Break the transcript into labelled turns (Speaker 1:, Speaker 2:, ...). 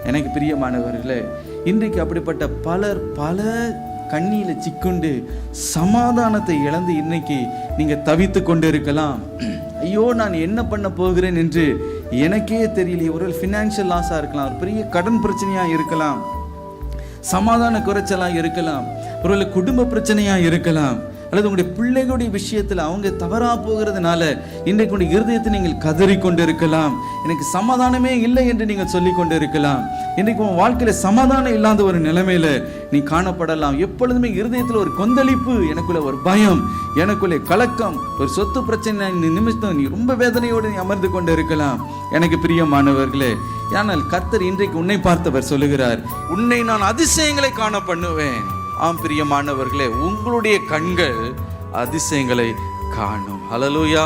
Speaker 1: எனக்கு பிரியமானவர்களே, இன்றைக்கு அப்படிப்பட்ட பல கண்ணியில் சிக்குண்டு சமாதானத்தை இழந்து இன்னைக்கு நீங்கள் தவித்து கொண்டு இருக்கலாம். ஐயோ, நான் என்ன பண்ண போகிறேன் என்று எனக்கே தெரியலையே. ஒரு ஃபினான்ஷியல் லாஸாக இருக்கலாம், ஒரு பெரிய கடன் பிரச்சனையாக இருக்கலாம், சமாதான குறைச்சலாக இருக்கலாம், ஒரு குடும்ப பிரச்சனையாக இருக்கலாம், அல்லது உங்களுடைய பிள்ளைகளுடைய விஷயத்தில் அவங்க தவறா போகிறதுனால இன்றைக்கு உங்களுடைய இருதயத்தை நீங்கள் கதறிக்கொண்டு இருக்கலாம். எனக்கு சமாதானமே இல்லை என்று நீங்கள் சொல்லி கொண்டு இருக்கலாம். இன்றைக்கு உன் வாழ்க்கையில சமாதானம் இல்லாத ஒரு நிலைமையில நீ காணப்படலாம். எப்பொழுதுமே இருதயத்தில் ஒரு கொந்தளிப்பு, எனக்குள்ள ஒரு பயம், எனக்குள்ளே கலக்கம், ஒரு சொத்து பிரச்சனை நிமித்தம் நீ ரொம்ப வேதனையோடு நீ அமர்ந்து கொண்டு இருக்கலாம். எனக்கு பிரியமானவர்களே, ஆனால் கர்த்தர் இன்றைக்கு உன்னை பார்த்தவர் சொல்லுகிறார், உன்னை நான் அதிசயங்களை காண பண்ணுவேன். ஆம் பிரியமானவர்களே, உங்களுடைய கண்கள் அதிசயங்களை காணும். ஹல்லேலூயா.